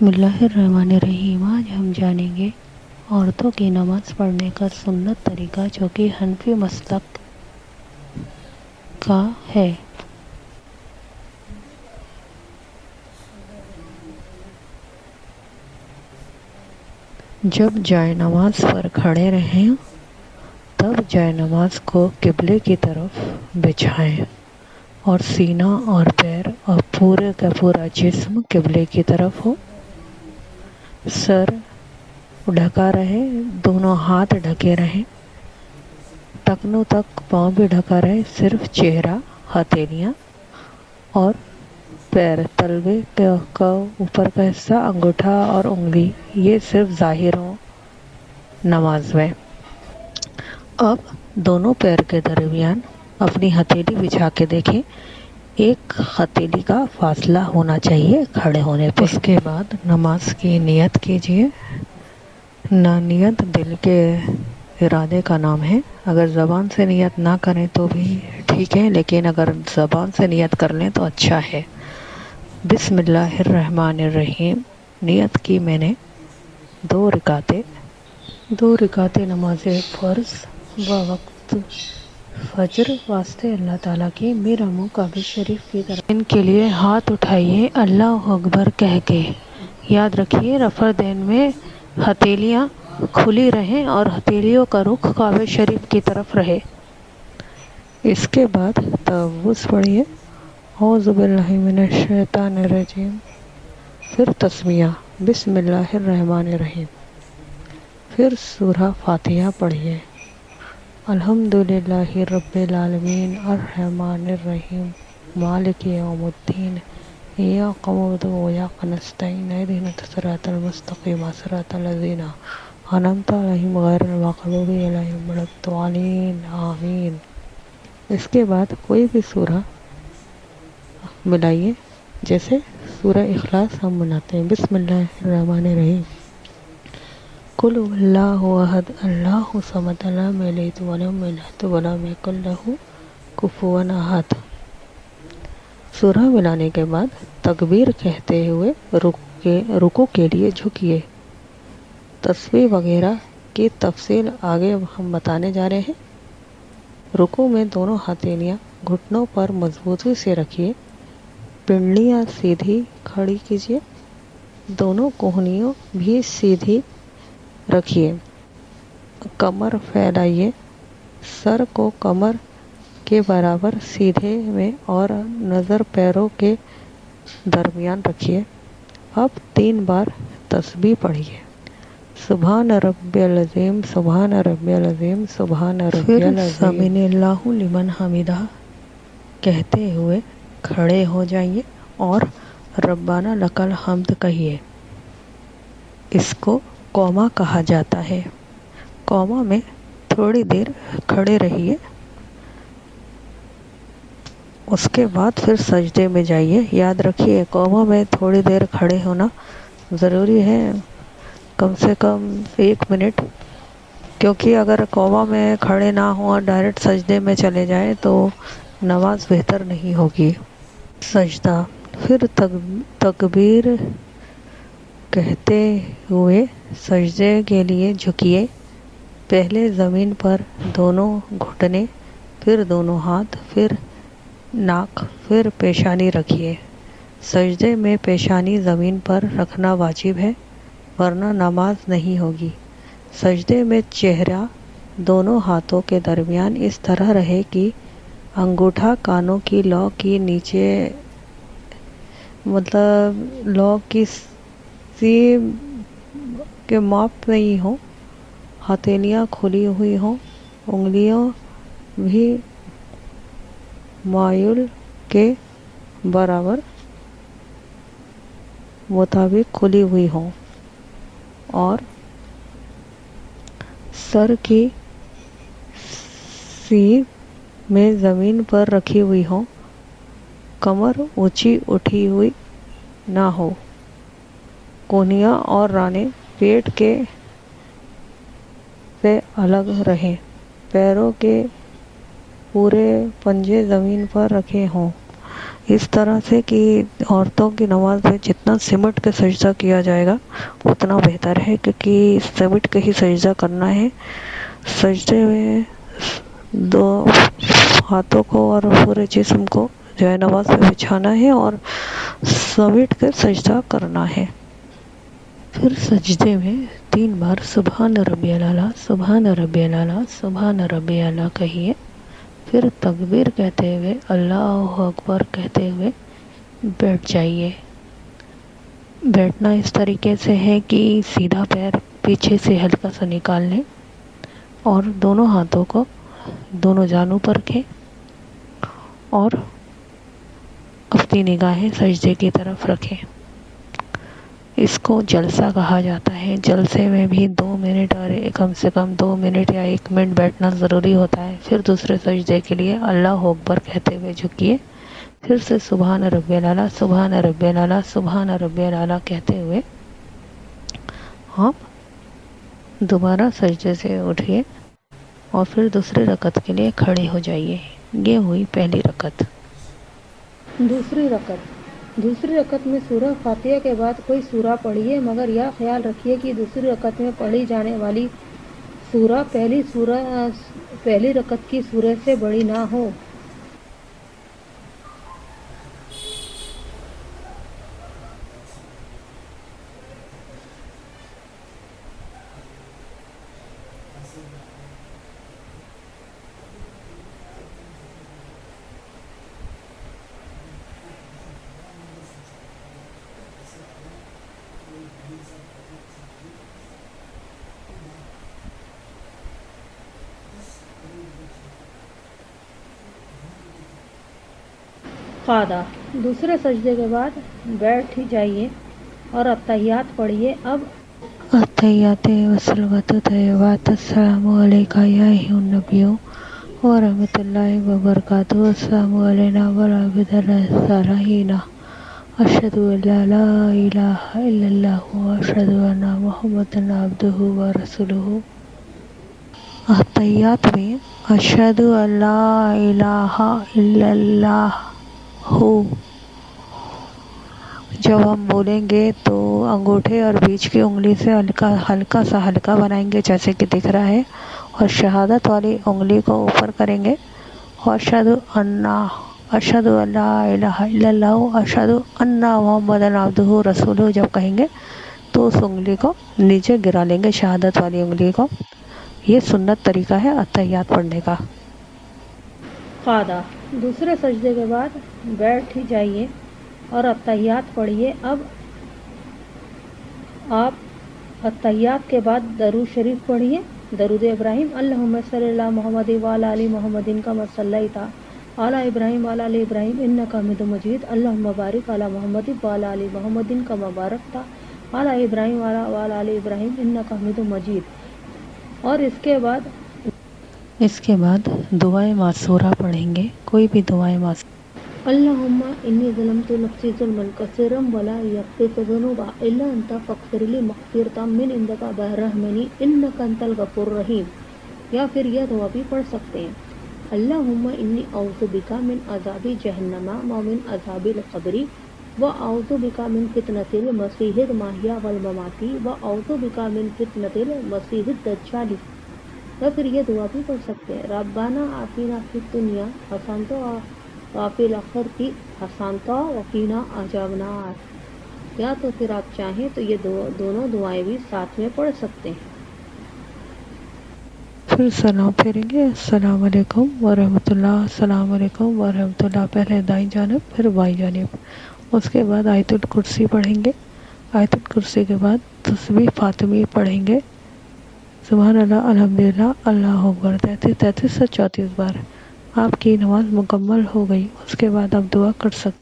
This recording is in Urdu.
بسم اللہ الرحمن الرحیم۔ آج ہم جانیں گے عورتوں کی نماز پڑھنے کا سنت طریقہ جو کہ حنفی مسلک کا ہے۔ جب جائے نماز پر کھڑے رہیں تب جائے نماز کو قبلے کی طرف بچھائیں اور سینہ اور پیر اور پورے کا پورا جسم قبلے کی طرف ہو۔ سر ڈھکا رہے، دونوں ہاتھ ڈھکے رہیں، ٹکنوں تک پاؤں بھی ڈھکا رہے، صرف چہرہ، ہتھیلیاں اور پیر، تلوے کا اوپر کا حصہ، انگوٹھا اور انگلی، یہ صرف ظاہر ہو نماز میں۔ اب دونوں پیر کے درمیان اپنی ہتھیلی بچھا کے دیکھیں، ایک ہتھیلی کا فاصلہ ہونا چاہیے کھڑے ہونے پہ۔ اس کے بعد نماز کی نیت کیجیے۔ نیت دل کے ارادے کا نام ہے۔ اگر زبان سے نیت نہ کریں تو بھی ٹھیک ہے، لیکن اگر زبان سے نیت کر لیں تو اچھا ہے۔ بسم اللہ الرحمن الرحیم۔ نیت کی میں نے 2 رکعتیں نماز فرض وقت فجر واسطے اللہ تعالیٰ کی، میرا منہ کعبہ شریف کی طرف۔ ان کے لیے ہاتھ اٹھائیے اللہ اکبر کہہ کے۔ یاد رکھیے رفع دین میں ہتھیلیاں کھلی رہیں اور ہتھیلیوں کا رخ کعبہ شریف کی طرف رہے۔ اس کے بعد تعوذ پڑھیے، اعوذ باللہ من الشیطان الرجیم، پھر تسمیہ بسم اللہ الرحمن الرحیم، پھر سورہ فاتحہ پڑھیے۔ الحمدللہ رب العالمین الرحمن الرحیم مالک یوم الدین ایاک نعبد و ایاک نستعین اہدنا الصراط المستقیم صراط الذین انعمت علیہم غیر المغضوب علیہم ولا الضالین آمین۔ اس کے بعد کوئی بھی سورہ ملائیے، جیسے سورہ اخلاص ہم ملاتے ہیں۔ بسم اللہ الرحمن الرحیم، قل هو اللہ احد اللہ الصمد لم یلد ولم یولد ولم یکن لہ کفوا احد۔ سورہ ملانے کے بعد تکبیر کہتے ہوئے رکوع کے لیے جھکیے۔ تسبیح وغیرہ کی تفصیل آگے ہم بتانے جا رہے ہیں۔ رکوع میں دونوں ہتھیلیاں گھٹنوں پر مضبوطی سے رکھیے، پنڈلیاں سیدھی کھڑی کیجیے، دونوں کوہنیوں بھی سیدھی رکھیے، کمر پھیلائیے، سر کو کمر کے برابر سیدھے میں اور نظر پیروں کے درمیان رکھیے۔ اب 3 بار تسبیح پڑھیے، سبحان ربی العظیم سبحان ربی العظیم سبحان ربی العظیم۔ سمع اللہ لمن حمدہ کہتے ہوئے کھڑے ہو جائیے اور ربنا لک الحمد کہیے۔ اس کو قوما کہا جاتا ہے۔ قوما میں تھوڑی دیر کھڑے رہیے، اس کے بعد پھر سجدے میں جائیے۔ یاد رکھیے قوما میں تھوڑی دیر کھڑے ہونا ضروری ہے، کم سے کم 1 منٹ، کیونکہ اگر قوما میں کھڑے نہ ہوں اور ڈائریکٹ سجدے میں چلے جائیں تو نماز بہتر نہیں ہوگی۔ سجدہ، پھر تکبیر کہتے ہوئے سجدے کے لیے جھکیے۔ پہلے زمین پر دونوں گھٹنے، پھر دونوں ہاتھ، پھر ناک، پھر پیشانی رکھیے۔ سجدے میں پیشانی زمین پر رکھنا واجب ہے، ورنہ نماز نہیں ہوگی۔ سجدے میں چہرہ دونوں ہاتھوں کے درمیان اس طرح رہے کہ انگوٹھا کانوں کی لو کی نیچے، مطلب لو کی سیم کے ماپ نہیں ہو، ہتھیلیاں کھلی ہوئی ہوں، انگلیاں بھی مائل کے برابر مطابق کھلی ہوئی ہوں، اور سر کی سیب میں زمین پر رکھی ہوئی ہوں، کمر اونچی اٹھی ہوئی نہ ہو، کونیاں اور رانے پیٹ کے سے الگ رہیں، پیروں کے پورے پنجے زمین پر رکھے ہوں، اس طرح سے کہ عورتوں کی نماز میں جتنا سمٹ کے سجدہ کیا جائے گا اتنا بہتر ہے، کیونکہ سمٹ کے ہی سجدہ کرنا ہے۔ سجدے میں دو ہاتھوں کو اور پورے جسم کو جو ہے نماز میں بچھانا ہے اور سمیٹ کر سجدہ کرنا ہے۔ پھر سجدے میں 3 بار سبحان ربی الاعلیٰ، سبحان ربی الاعلیٰ، سبحان ربی الاعلیٰ کہیے۔ پھر تکبیر کہتے ہوئے اللہ اکبر کہتے ہوئے بیٹھ جائیے۔ بیٹھنا اس طریقے سے ہے کہ سیدھا پیر پیچھے سے ہلکا سا نکال لیں اور دونوں ہاتھوں کو دونوں جانوں پر رکھیں اور اپنی نگاہیں سجدے کی طرف رکھیں۔ اس کو جلسہ کہا جاتا ہے۔ جلسے میں بھی 2 منٹ اور کم سے کم 2 منٹ یا 1 منٹ بیٹھنا ضروری ہوتا ہے۔ پھر دوسرے سجدے کے لیے اللہ اکبر کہتے ہوئے جھکیے، پھر سے سبحان ربی الاعلیٰ، سبحان ربی الاعلیٰ، سبحان ربی الاعلیٰ کہتے ہوئے آپ دوبارہ سجدے سے اٹھیے اور پھر دوسری رکعت کے لیے کھڑے ہو جائیے۔ یہ ہوئی پہلی رکعت۔ دوسری رکعت میں سورہ فاتحہ کے بعد کوئی سورہ پڑھیے، مگر یہ خیال رکھیے کہ دوسری رکعت میں پڑھی جانے والی سورہ پہلی رکعت کی سورہ سے بڑی نہ ہو۔ قعدہ، دوسرے سجدے کے بعد بیٹھ جائیے اور اتحیات پڑھیے۔ اب التحیات والصلوات الطیبات السلام علیک یا ایھا النبی ورحمۃ اللہ وبرکاتہ، السلام علینا وعلی عباد اللہ الصالحین، اشہد ان لا الہ الا اللہ واشہد ان محمدا عبدہ ورسولہ۔ التحیات میں اشہد ان لا الہ الا اللہ جب ہم بولیں گے تو انگوٹھے اور بیچ کی انگلی سے ہلکا سا حلقہ بنائیں گے جیسے کہ دکھ رہا ہے، اور شہادت والی انگلی کو اوپر کریں گے، اور اشہد ان لا الہ الا اللہ اشہد ان محمدا عبدہ رسولہ جب کہیں گے تو اس انگلی کو نیچے گرا لیں گے، شہادت والی انگلی کو۔ یہ سنت طریقہ ہے اتحیات پڑھنے کا۔ قعدہ، دوسرے سجدے کے بعد بیٹھ جائیے اور اتحیات پڑھیے۔ اب آپ اتحیات کے بعد درود شریف پڑھیے۔ درود ابراہیم، اللہم صلی علی محمد وعلی آل محمد کما صلیت علی ابراہیم وعلی آل ابراہیم انک حمید مجید، اللہم بارک علی محمد وعلی آل محمد کما بارکت علی ابراہیم وعلی آل ابراہیم انک حمید مجید۔ اور اس کے بعد دعائے معصورہ پڑھیں گے، کوئی بھی دعائے معصورہ۔ اللہم انی ظلمت نفسی ظلما کثیرا ولا یغفر الذنوب الا انت فاغفر لی مغفرۃ من عندک وارحمنی انک انت الغفور الرحیم۔ یا پھر یہ دعا بھی پڑھ سکتے ہیں، اللہم انی اعوذ بک من عذاب جہنم ومن عذاب القبر واعوذ بک من فتنۃ المسیح المحیا والممات واعوذ بک من فتنۃ المسیح الدجال۔ یا پھر یہ دعا بھی پڑھ سکتے ہیں، ربنا آتنا فی الدنیا حسنۃ وفی الآخرۃ حسنۃ وقنا عذاب النار۔ یا تو پھر آپ چاہیں تو یہ دونوں دعائیں بھی ساتھ میں پڑھ سکتے ہیں۔ پھر سلام پھیریں گے، السلام علیکم ورحمۃ اللہ، السلام علیکم ورحمۃ اللہ، پہلے دائیں جانب پھر بائیں جانب۔ اس کے بعد آیت الکرسی پڑھیں گے۔ آیت الکرسی کے بعد تسبیح فاطمی پڑھیں گے، سبحان اللہ، الحمدللہ، اللہ اکبر 33 سے 34 بار۔ آپ کی نماز مکمل ہو گئی۔ اس کے بعد آپ دعا کر سکتے ہیں۔